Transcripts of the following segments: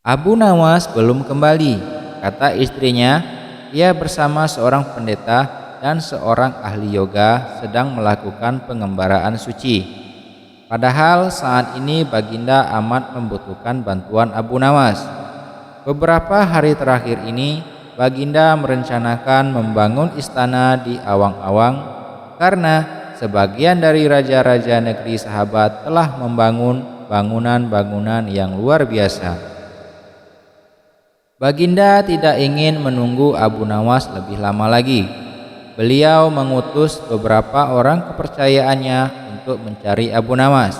Abu Nawas belum kembali, kata istrinya. Ia bersama seorang pendeta dan seorang ahli yoga sedang melakukan pengembaraan suci. Padahal saat ini Baginda amat membutuhkan bantuan Abu Nawas. Beberapa hari terakhir ini Baginda merencanakan membangun istana di Awang-Awang karena sebagian dari raja-raja negeri sahabat telah membangun bangunan-bangunan yang luar biasa. Baginda tidak ingin menunggu Abu Nawas lebih lama lagi. Beliau mengutus beberapa orang kepercayaannya untuk mencari Abu Nawas.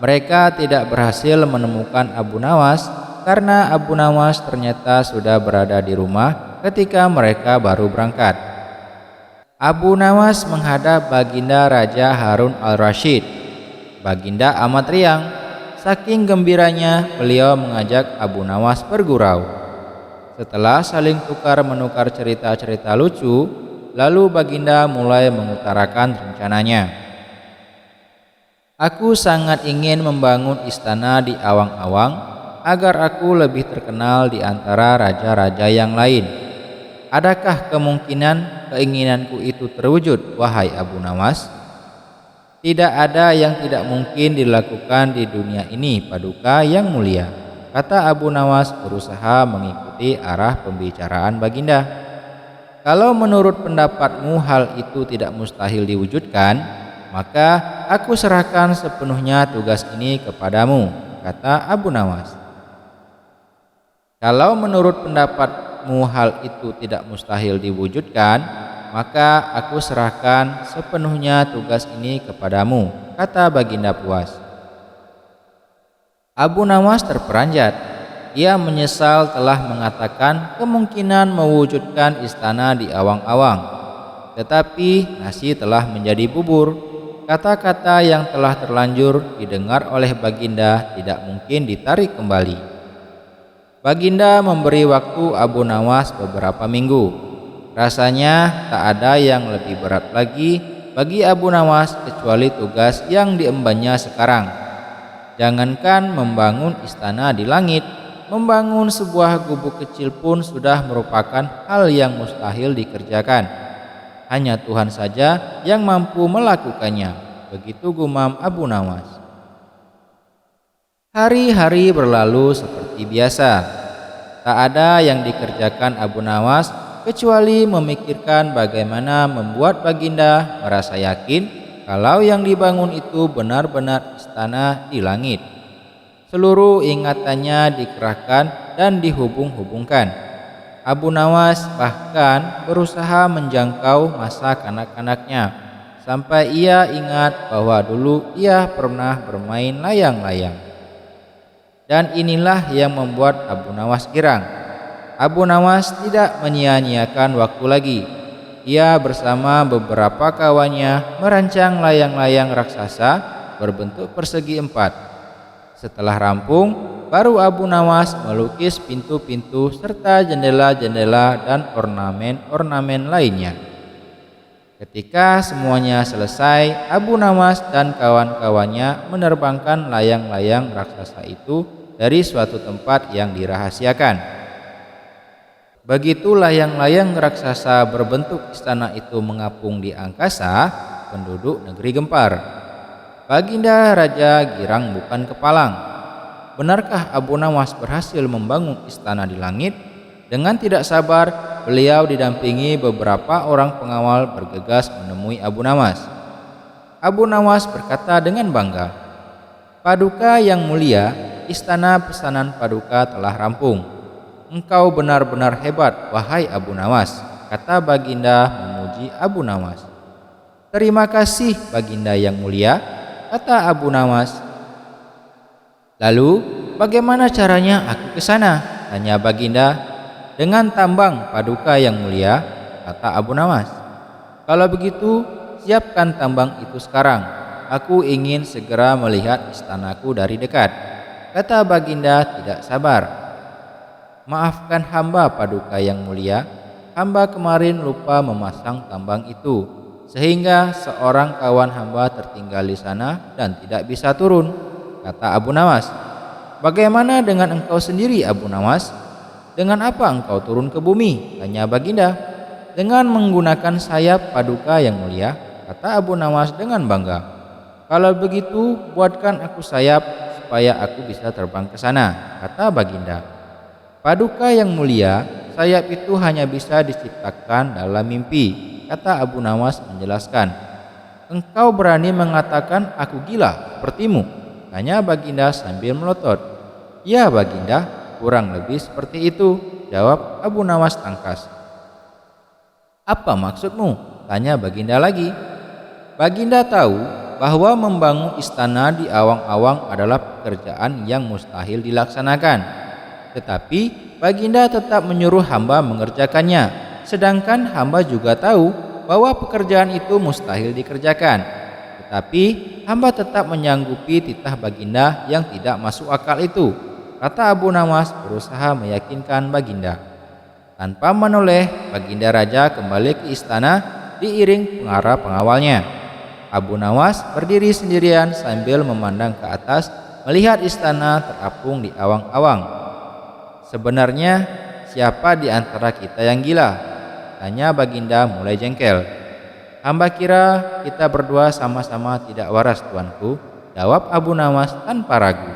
Mereka tidak berhasil menemukan Abu Nawas karena Abu Nawas ternyata sudah berada di rumah ketika mereka baru berangkat. Abu Nawas menghadap Baginda Raja Harun al-Rasyid. Baginda amat riang. Saking gembiranya beliau mengajak Abu Nawas bergurau. Setelah saling tukar-menukar cerita-cerita lucu, lalu Baginda mulai mengutarakan rencananya. Aku sangat ingin membangun istana di Awang-Awang agar aku lebih terkenal di antara raja-raja yang lain. Adakah kemungkinan keinginanku itu terwujud, wahai Abu Nawas? Tidak ada yang tidak mungkin dilakukan di dunia ini, Paduka yang mulia, kata Abu Nawas berusaha mengikuti arah pembicaraan Baginda. Kalau menurut pendapatmu hal itu tidak mustahil diwujudkan, maka aku serahkan sepenuhnya tugas ini kepadamu, kata Abu Nawas. Kalau menurut pendapatmu hal itu tidak mustahil diwujudkan, maka aku serahkan sepenuhnya tugas ini kepadamu, kata Baginda puas. Abu Nawas terperanjat. Ia menyesal telah mengatakan kemungkinan mewujudkan istana di Awang-Awang. Tetapi nasi telah menjadi bubur. Kata-kata yang telah terlanjur didengar oleh Baginda tidak mungkin ditarik kembali. Baginda memberi waktu Abu Nawas beberapa minggu. Rasanya tak ada yang lebih berat lagi bagi Abu Nawas kecuali tugas yang diembannya sekarang. Jangankan membangun istana di langit, membangun sebuah gubuk kecil pun sudah merupakan hal yang mustahil dikerjakan. Hanya Tuhan saja yang mampu melakukannya, begitu gumam Abu Nawas. Hari-hari berlalu seperti biasa. Tak ada yang dikerjakan Abu Nawas kecuali memikirkan bagaimana membuat Baginda merasa yakin kalau yang dibangun itu benar-benar istana di langit. Seluruh ingatannya dikerahkan dan dihubung-hubungkan. Abu Nawas bahkan berusaha menjangkau masa kanak-kanaknya, sampai ia ingat bahwa dulu ia pernah bermain layang-layang. Dan inilah yang membuat Abu Nawas girang. Abu Nawas tidak menyia-nyiakan waktu lagi. Ia bersama beberapa kawannya merancang layang-layang raksasa berbentuk persegi 4. Setelah rampung, baru Abu Nawas melukis pintu-pintu serta jendela-jendela dan ornamen-ornamen lainnya. Ketika semuanya selesai, Abu Nawas dan kawan-kawannya menerbangkan layang-layang raksasa itu dari suatu tempat yang dirahasiakan. Begitu layang-layang raksasa berbentuk istana itu mengapung di angkasa, penduduk negeri gempar. Baginda Raja girang bukan kepalang. Benarkah Abu Nawas berhasil membangun istana di langit? Dengan tidak sabar, beliau didampingi beberapa orang pengawal bergegas menemui Abu Nawas. Abu Nawas berkata dengan bangga, "Paduka yang mulia, istana pesanan Paduka telah rampung. Engkau benar-benar hebat, wahai Abu Nawas," kata Baginda memuji Abu Nawas. "Terima kasih Baginda yang mulia," kata Abu Nawas. "Lalu bagaimana caranya aku ke sana?" tanya Baginda. "Dengan tambang Paduka yang mulia," kata Abu Nawas. "Kalau begitu, siapkan tambang itu sekarang. Aku ingin segera melihat istanaku dari dekat," kata Baginda tidak sabar. "Maafkan hamba Paduka yang mulia, hamba kemarin lupa memasang tambang itu, sehingga seorang kawan hamba tertinggal di sana dan tidak bisa turun," kata Abu Nawas. "Bagaimana dengan engkau sendiri, Abu Nawas? Dengan apa engkau turun ke bumi?" tanya Baginda. "Dengan menggunakan sayap paduka yang mulia," kata Abu Nawas dengan bangga. "Kalau begitu, buatkan aku sayap supaya aku bisa terbang ke sana," kata Baginda. "Paduka yang mulia, sayap itu hanya bisa diciptakan dalam mimpi," kata Abu Nawas menjelaskan. "Engkau berani mengatakan aku gila sepertimu?" tanya Baginda sambil melotot. "Ya Baginda, kurang lebih seperti itu," jawab Abu Nawas tangkas. "Apa maksudmu?" tanya Baginda lagi. Baginda tahu bahwa membangun istana di awang-awang adalah pekerjaan yang mustahil dilaksanakan. Tetapi Baginda tetap menyuruh hamba mengerjakannya, sedangkan hamba juga tahu bahwa pekerjaan itu mustahil dikerjakan. Tetapi hamba tetap menyanggupi titah Baginda yang tidak masuk akal itu, kata Abu Nawas berusaha meyakinkan Baginda. Tanpa menoleh, Baginda Raja kembali ke istana diiring para pengawalnya. Abu Nawas berdiri sendirian sambil memandang ke atas, melihat istana terapung di awang-awang. "Sebenarnya siapa di antara kita yang gila?" tanya Baginda mulai jengkel. "Hamba kira kita berdua sama-sama tidak waras, tuanku," jawab Abu Nawas tanpa ragu.